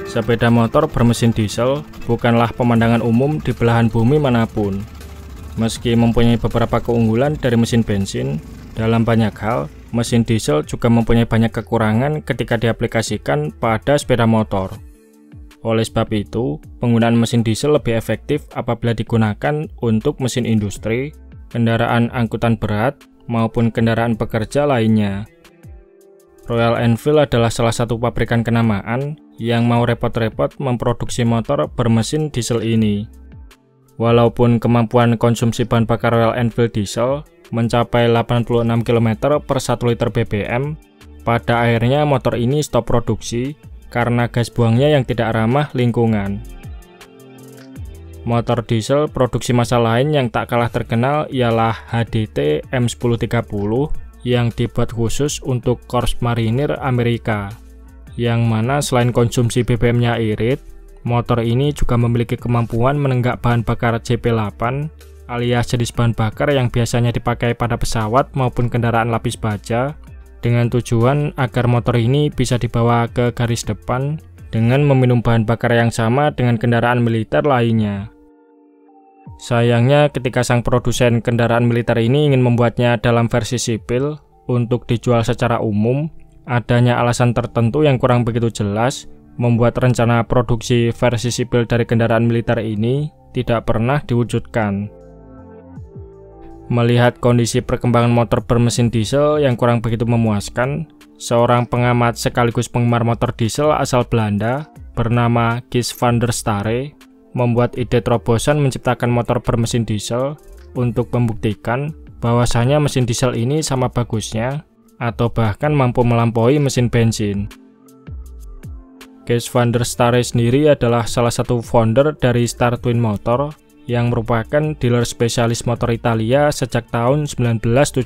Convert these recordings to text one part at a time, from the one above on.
Sepeda motor bermesin diesel bukanlah pemandangan umum di belahan bumi manapun. Meski mempunyai beberapa keunggulan dari mesin bensin, dalam banyak hal, mesin diesel juga mempunyai banyak kekurangan ketika diaplikasikan pada sepeda motor. Oleh sebab itu, penggunaan mesin diesel lebih efektif apabila digunakan untuk mesin industri, kendaraan angkutan berat, maupun kendaraan pekerja lainnya. Royal Enfield adalah salah satu pabrikan kenamaan yang mau repot-repot memproduksi motor bermesin diesel ini. Walaupun kemampuan konsumsi bahan bakar Royal Enfield diesel mencapai 86 km per 1 liter BBM, pada akhirnya motor ini stop produksi karena gas buangnya yang tidak ramah lingkungan. Motor diesel produksi massal lain yang tak kalah terkenal ialah HDT M1030 yang dibuat khusus untuk Korps Marinir Amerika, yang mana selain konsumsi BBM-nya irit, motor ini juga memiliki kemampuan menenggak bahan bakar JP8 alias jenis bahan bakar yang biasanya dipakai pada pesawat maupun kendaraan lapis baja, dengan tujuan agar motor ini bisa dibawa ke garis depan dengan meminum bahan bakar yang sama dengan kendaraan militer lainnya. Sayangnya ketika sang produsen kendaraan militer ini ingin membuatnya dalam versi sipil untuk dijual secara umum, adanya alasan tertentu yang kurang begitu jelas membuat rencana produksi versi sipil dari kendaraan militer ini tidak pernah diwujudkan. Melihat kondisi perkembangan motor bermesin diesel yang kurang begitu memuaskan, seorang pengamat sekaligus penggemar motor diesel asal Belanda bernama Kees van der Stare membuat ide terobosan menciptakan motor bermesin diesel untuk membuktikan bahwasanya mesin diesel ini sama bagusnya atau bahkan mampu melampaui mesin bensin. Kees van der Stare sendiri adalah salah satu founder dari Star Twin Motor yang merupakan dealer spesialis motor Italia sejak tahun 1979.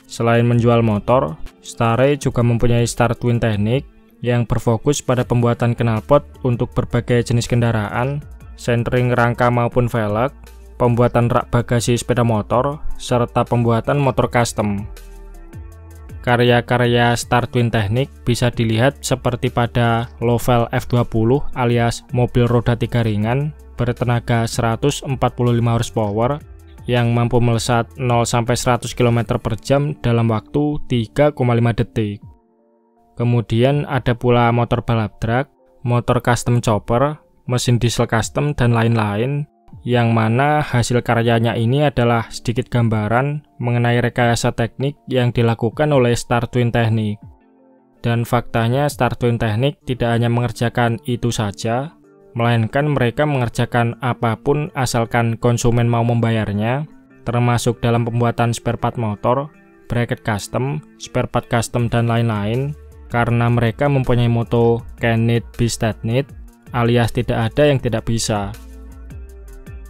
Selain menjual motor, Stare juga mempunyai Star Twin Teknik yang berfokus pada pembuatan knalpot untuk berbagai jenis kendaraan, sentering rangka maupun velg, pembuatan rak bagasi sepeda motor, serta pembuatan motor custom. Karya-karya Star Twin Teknik bisa dilihat seperti pada Lovell F20 alias mobil roda 3 ringan bertenaga 145 horsepower yang mampu melesat 0-100 km per jam dalam waktu 3,5 detik. Kemudian ada pula motor balap drag, motor custom chopper, mesin diesel custom, dan lain-lain, yang mana hasil karyanya ini adalah sedikit gambaran mengenai rekayasa teknik yang dilakukan oleh Star Twin Teknik. Dan faktanya Star Twin Teknik tidak hanya mengerjakan itu saja, melainkan mereka mengerjakan apapun asalkan konsumen mau membayarnya, termasuk dalam pembuatan spare part motor, bracket custom, spare part custom, dan lain-lain, karena mereka mempunyai moto can need be need, alias tidak ada yang tidak bisa.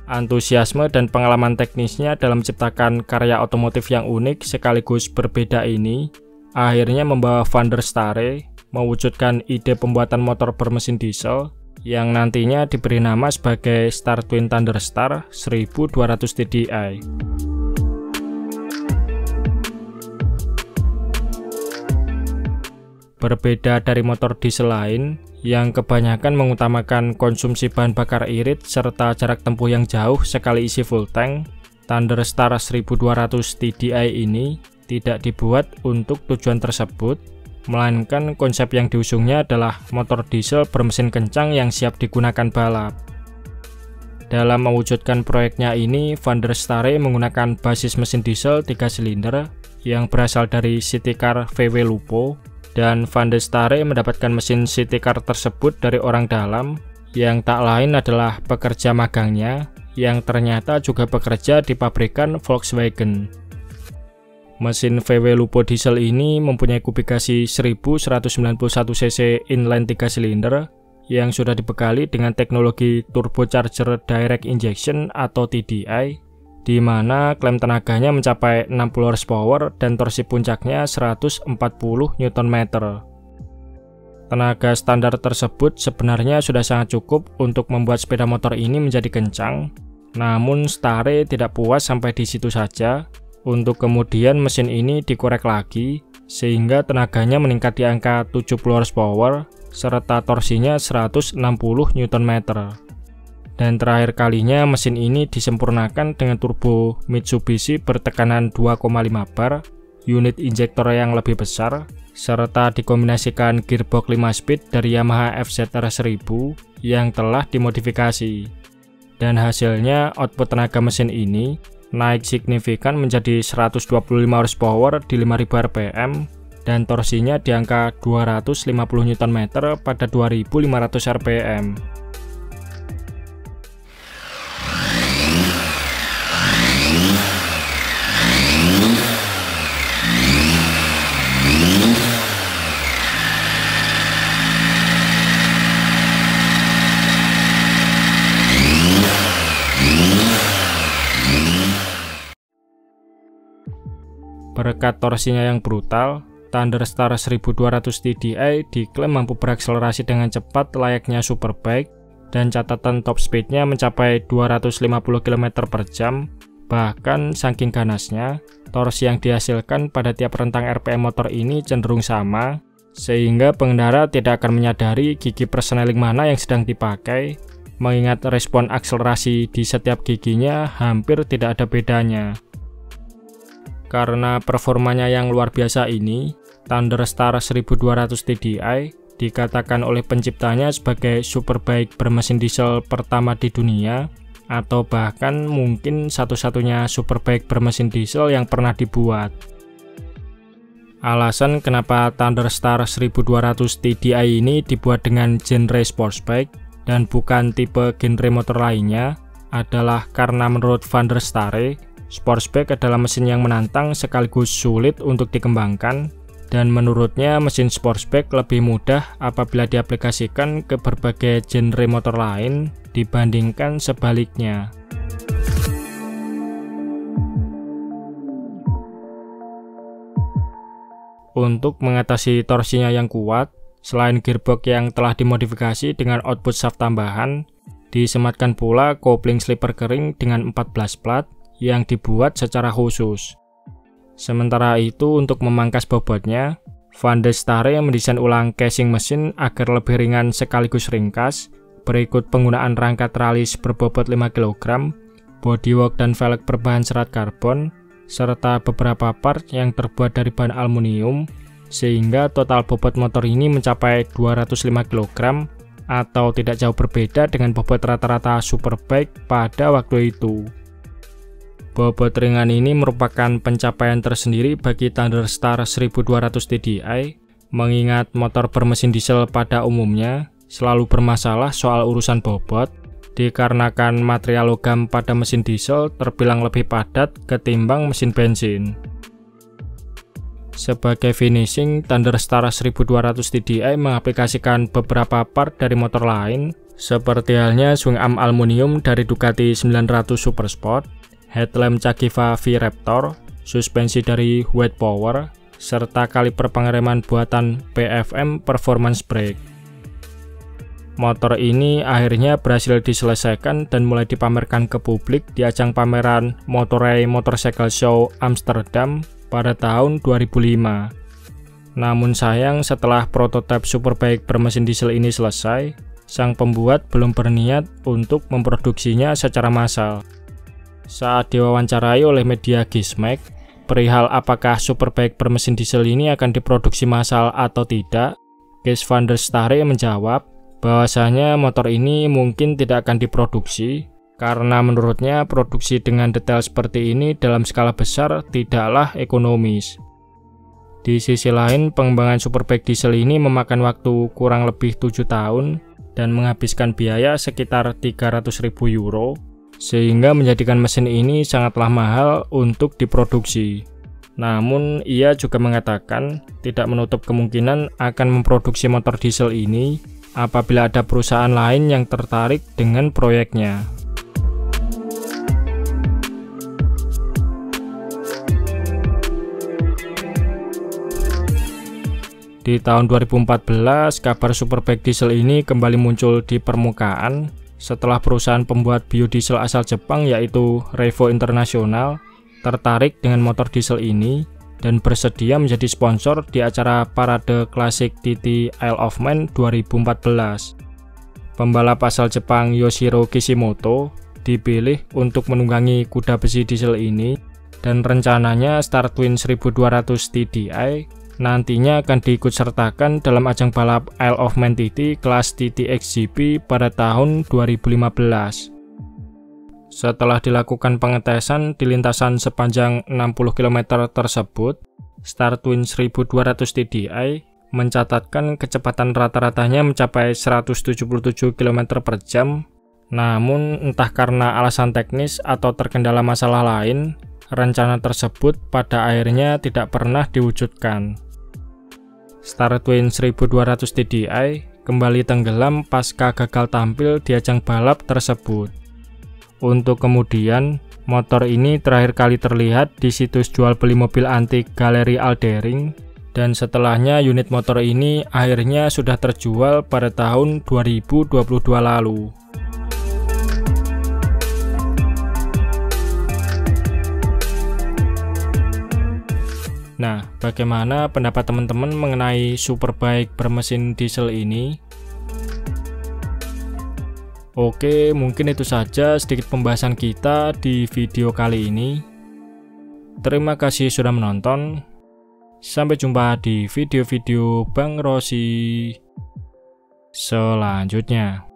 Antusiasme dan pengalaman teknisnya dalam menciptakan karya otomotif yang unik sekaligus berbeda ini akhirnya membawa van der Stare mewujudkan ide pembuatan motor bermesin diesel yang nantinya diberi nama sebagai Star Twin Thunderstar 1200 TDI. Berbeda dari motor diesel lain yang kebanyakan mengutamakan konsumsi bahan bakar irit serta jarak tempuh yang jauh sekali isi full tank, Thunderstar 1200 TDI ini tidak dibuat untuk tujuan tersebut, melainkan konsep yang diusungnya adalah motor diesel bermesin kencang yang siap digunakan balap. Dalam mewujudkan proyeknya ini, van der Stare menggunakan basis mesin diesel 3 silinder yang berasal dari City Car VW Lupo, dan van der Stare mendapatkan mesin City Car tersebut dari orang dalam yang tak lain adalah pekerja magangnya yang ternyata juga bekerja di pabrikan Volkswagen. Mesin VW Lupo diesel ini mempunyai kubikasi 1191 cc inline 3 silinder yang sudah dibekali dengan teknologi turbocharger direct injection atau TDI, di mana klaim tenaganya mencapai 60 horsepower dan torsi puncaknya 140 Nm. Tenaga standar tersebut sebenarnya sudah sangat cukup untuk membuat sepeda motor ini menjadi kencang, namun Stare tidak puas sampai di situ saja. Untuk kemudian mesin ini dikorek lagi sehingga tenaganya meningkat di angka 70 horsepower serta torsinya 160 Nm. Dan terakhir kalinya mesin ini disempurnakan dengan turbo Mitsubishi bertekanan 2,5 bar, unit injektor yang lebih besar, serta dikombinasikan gearbox 5 speed dari Yamaha FZR 1000 yang telah dimodifikasi. Dan hasilnya output tenaga mesin ini naik signifikan menjadi 125 horsepower di 5000 rpm dan torsinya di angka 250 Nm pada 2500 rpm. Berkat torsinya yang brutal, Thunderstar 1200 TDI diklaim mampu berakselerasi dengan cepat layaknya superbike, dan catatan top speednya mencapai 250 km per jam. Bahkan saking ganasnya, torsi yang dihasilkan pada tiap rentang RPM motor ini cenderung sama, sehingga pengendara tidak akan menyadari gigi persneling mana yang sedang dipakai, mengingat respon akselerasi di setiap giginya hampir tidak ada bedanya. Karena performanya yang luar biasa ini, Thunderstar 1200 TDI dikatakan oleh penciptanya sebagai superbike bermesin diesel pertama di dunia, atau bahkan mungkin satu-satunya superbike bermesin diesel yang pernah dibuat. Alasan kenapa Thunderstar 1200 TDI ini dibuat dengan genre sportsbike dan bukan tipe genre motor lainnya adalah karena menurut Van der Starre, sportsbike adalah mesin yang menantang sekaligus sulit untuk dikembangkan, dan menurutnya mesin sportsbike lebih mudah apabila diaplikasikan ke berbagai genre motor lain dibandingkan sebaliknya. Untuk mengatasi torsinya yang kuat, selain gearbox yang telah dimodifikasi dengan output shaft tambahan, disematkan pula kopling slipper kering dengan 14 plat yang dibuat secara khusus. Sementara itu, untuk memangkas bobotnya, Van der Starre mendesain ulang casing mesin agar lebih ringan sekaligus ringkas, berikut penggunaan rangka tralis berbobot 5 kg, bodywork dan velg berbahan serat karbon, serta beberapa part yang terbuat dari bahan aluminium, sehingga total bobot motor ini mencapai 205 kg, atau tidak jauh berbeda dengan bobot rata-rata superbike pada waktu itu. Bobot ringan ini merupakan pencapaian tersendiri bagi Thunderstar 1200 TDI, mengingat motor bermesin diesel pada umumnya selalu bermasalah soal urusan bobot, dikarenakan material logam pada mesin diesel terbilang lebih padat ketimbang mesin bensin. Sebagai finishing, Thunderstar 1200 TDI mengaplikasikan beberapa part dari motor lain, seperti halnya swing arm aluminium dari Ducati 900 Supersport, headlamp Cagiva V-Raptor, suspensi dari White Power, serta kaliper pengereman buatan PFM Performance Brake. Motor ini akhirnya berhasil diselesaikan dan mulai dipamerkan ke publik di ajang pameran Motorrad Motorcycle Show Amsterdam pada tahun 2005. Namun sayang, setelah prototipe superbike bermesin diesel ini selesai, sang pembuat belum berniat untuk memproduksinya secara massal. Saat diwawancarai oleh media Gizmek perihal apakah superbike bermesin diesel ini akan diproduksi massal atau tidak, Kees Van der Starre menjawab bahwasanya motor ini mungkin tidak akan diproduksi karena menurutnya produksi dengan detail seperti ini dalam skala besar tidaklah ekonomis. Di sisi lain, pengembangan superbike diesel ini memakan waktu kurang lebih 7 tahun dan menghabiskan biaya sekitar 300.000 euro, sehingga menjadikan mesin ini sangatlah mahal untuk diproduksi. Namun, ia juga mengatakan tidak menutup kemungkinan akan memproduksi motor diesel ini apabila ada perusahaan lain yang tertarik dengan proyeknya. Di tahun 2014, kabar superbike diesel ini kembali muncul di permukaan setelah perusahaan pembuat biodiesel asal Jepang yaitu Revo International tertarik dengan motor diesel ini dan bersedia menjadi sponsor di acara Parade Klasik TT Isle of Man 2014. Pembalap asal Jepang Yoshiro Kishimoto dipilih untuk menunggangi kuda besi diesel ini, dan rencananya Star Twin 1200 TDI nantinya akan diikutsertakan dalam ajang balap Isle of Man TT kelas TT XGP pada tahun 2015. Setelah dilakukan pengetesan di lintasan sepanjang 60 km tersebut, Star Twin 1200 TDI mencatatkan kecepatan rata-ratanya mencapai 177 km per jam. Namun entah karena alasan teknis atau terkendala masalah lain, rencana tersebut pada akhirnya tidak pernah diwujudkan. Star Twin 1200 TDI kembali tenggelam pasca gagal tampil di ajang balap tersebut. Untuk kemudian, motor ini terakhir kali terlihat di situs jual beli mobil antik Galeri Aldering, dan setelahnya unit motor ini akhirnya sudah terjual pada tahun 2022 lalu. Nah, bagaimana pendapat teman-teman mengenai Superbike bermesin diesel ini? Oke, mungkin itu saja sedikit pembahasan kita di video kali ini. Terima kasih sudah menonton. Sampai jumpa di video-video Bang Rossi selanjutnya.